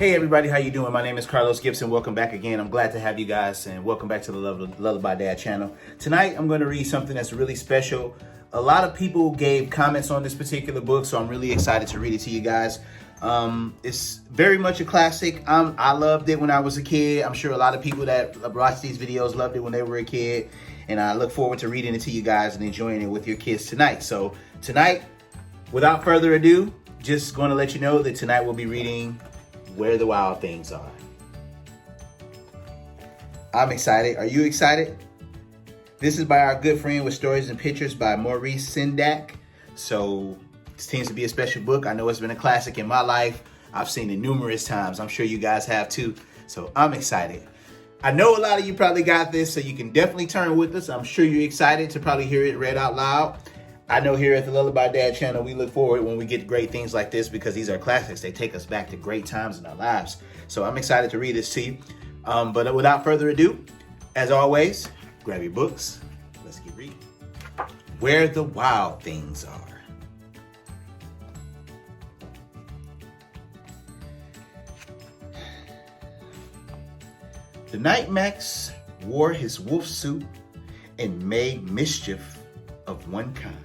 Hey everybody, how you doing? My name is Carlos Gibson. Welcome back again. I'm glad to have you guys, and welcome back to the Lullaby Dad channel. Tonight I'm going to read something that's really special. A lot of people gave comments on this particular book, so I'm really excited to read it to you guys. It's very much a classic. I loved it when I was a kid. I'm sure a lot of people that watch these videos loved it when they were a kid, and I look forward to reading it to you guys and enjoying it with your kids tonight. So tonight, without further ado, just going to let you know that tonight we'll be reading Where the Wild Things Are. I'm excited. Are you excited? This is by our good friend with stories and pictures by Maurice Sendak. So this seems to be a special book. I know it's been a classic in my life. I've seen it numerous times. I'm sure you guys have too. So I'm excited. I know a lot of you probably got this, so you can definitely turn with us. I'm sure you're excited to probably hear it read out loud. I know here at the Lullaby Dad channel, we look forward when we get great things like this because these are classics. They take us back to great times in our lives. So I'm excited to read this to you. But without further ado, as always, grab your books. Let's get reading. Where the Wild Things Are. The night Max wore his wolf suit and made mischief of one kind.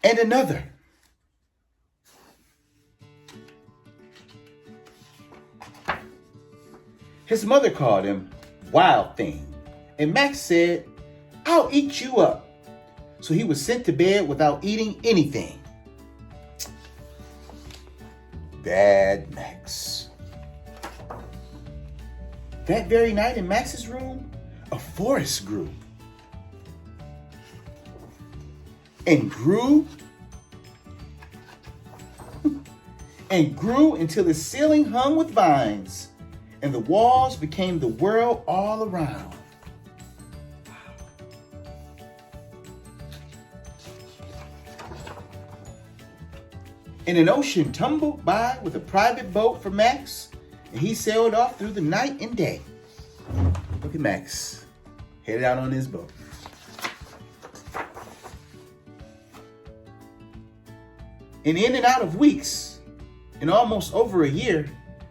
And another. His mother called him Wild Thing, and Max said, "I'll eat you up." So he was sent to bed without eating anything. Bad Max. That very night in Max's room, a forest grew. And grew until the ceiling hung with vines and the walls became the world all around. And an ocean tumbled by with a private boat for Max, and he sailed off through the night and day. Look at Max, headed out on his boat. And in and out of weeks, and almost over a year,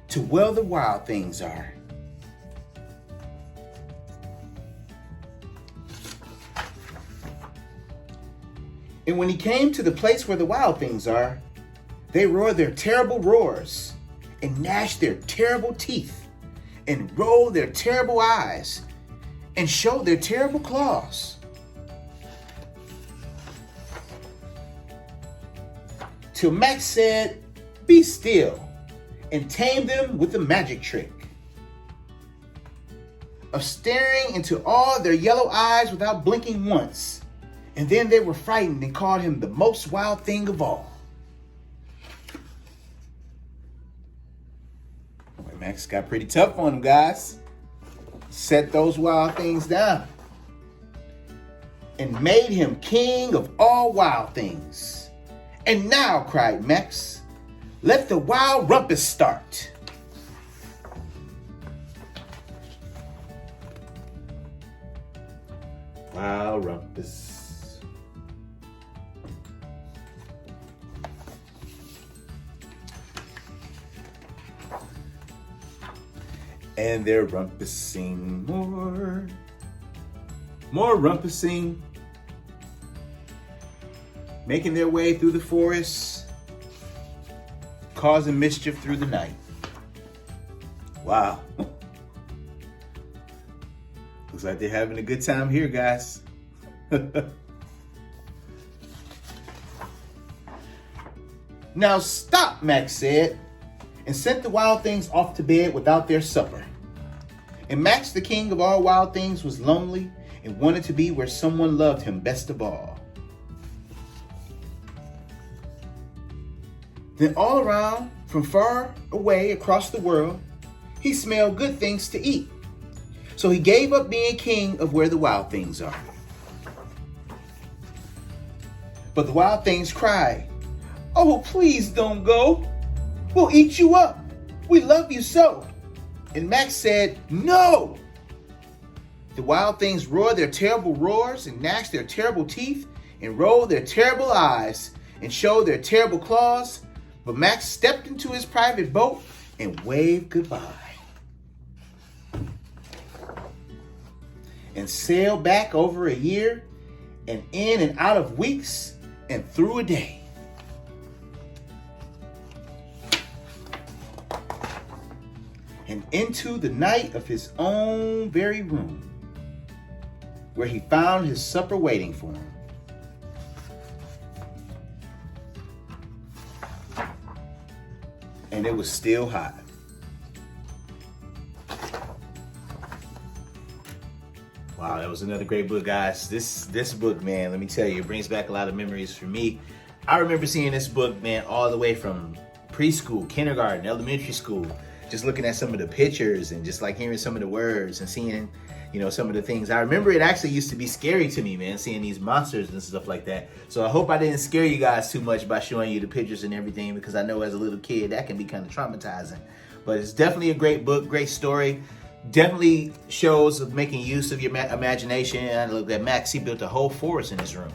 to where the wild things are. And when he came to the place where the wild things are, they roared their terrible roars, and gnashed their terrible teeth, and rolled their terrible eyes, and showed their terrible claws. Till Max said, "Be still," and tamed them with the magic trick of staring into all their yellow eyes without blinking once. And then they were frightened and called him the most wild thing of all. Boy, Max got pretty tough on him, guys. Set those wild things down and made him king of all wild things. "And now," cried Max, "let the wild rumpus start." Wild rumpus. And they're rumpusing more rumpusing, making their way through the forest, causing mischief through the night. Wow. Looks like they're having a good time here, guys. "Now stop," Max said, and sent the wild things off to bed without their supper. And Max, the king of all wild things, was lonely and wanted to be where someone loved him best of all. Then all around, from far away across the world, he smelled good things to eat. So he gave up being king of where the wild things are. But the wild things cried, "Oh, please don't go. We'll eat you up. We love you so." And Max said, "No." The wild things roar their terrible roars and gnash their terrible teeth and roll their terrible eyes and show their terrible claws. But Max stepped into his private boat and waved goodbye and sailed back over a year and in and out of weeks and through a day. And into the night of his own very room, where he found his supper waiting for him. And it was still hot. Wow, that was another great book, guys. This book, man, let me tell you, it brings back a lot of memories for me. I remember seeing this book, man, all the way from preschool, kindergarten, elementary school, just looking at some of the pictures and just like hearing some of the words and seeing, you know, some of the things. I remember it actually used to be scary to me, man, seeing these monsters and stuff like that. So I hope I didn't scare you guys too much by showing you the pictures and everything, because I know as a little kid that can be kind of traumatizing. But it's definitely a great book, great story. Definitely shows of making use of your imagination. I look at Max, he built a whole forest in his room.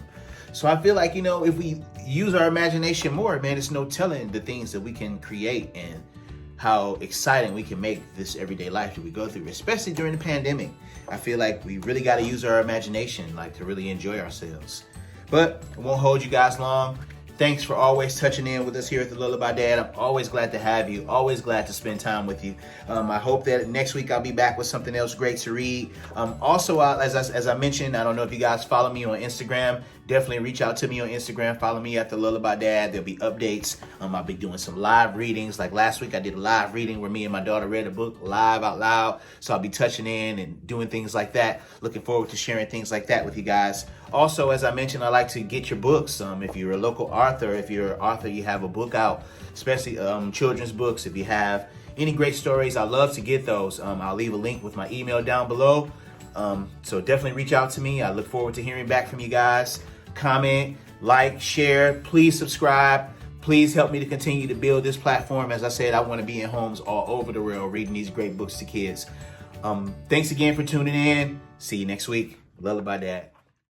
So I feel like, you know, if we use our imagination more, man, it's no telling the things that we can create and how exciting we can make this everyday life that we go through, especially during the pandemic. I feel like we really got to use our imagination, like, to really enjoy ourselves. But I won't hold you guys long. Thanks for always touching in with us here at the Lullaby Dad. I'm always glad to have you, always glad to spend time with you. I hope that next week I'll be back with something else great to read. Also, as I mentioned, I don't know if you guys follow me on Instagram. Definitely reach out to me on Instagram. Follow me at the Lullaby Dad. There'll be updates. I'll be doing some live readings. Like last week, I did a live reading where me and my daughter read a book live out loud. So I'll be touching in and doing things like that. Looking forward to sharing things like that with you guys. Also, as I mentioned, I like to get your books. If you're a local author, if you're an author, you have a book out, especially children's books. If you have any great stories, I love to get those. I'll leave a link with my email down below. So definitely reach out to me. I look forward to hearing back from you guys. Comment, like, share, please subscribe. Please help me to continue to build this platform. As I said, I want to be in homes all over the world reading these great books to kids. Thanks again for tuning in. See you next week. Lullaby Dad.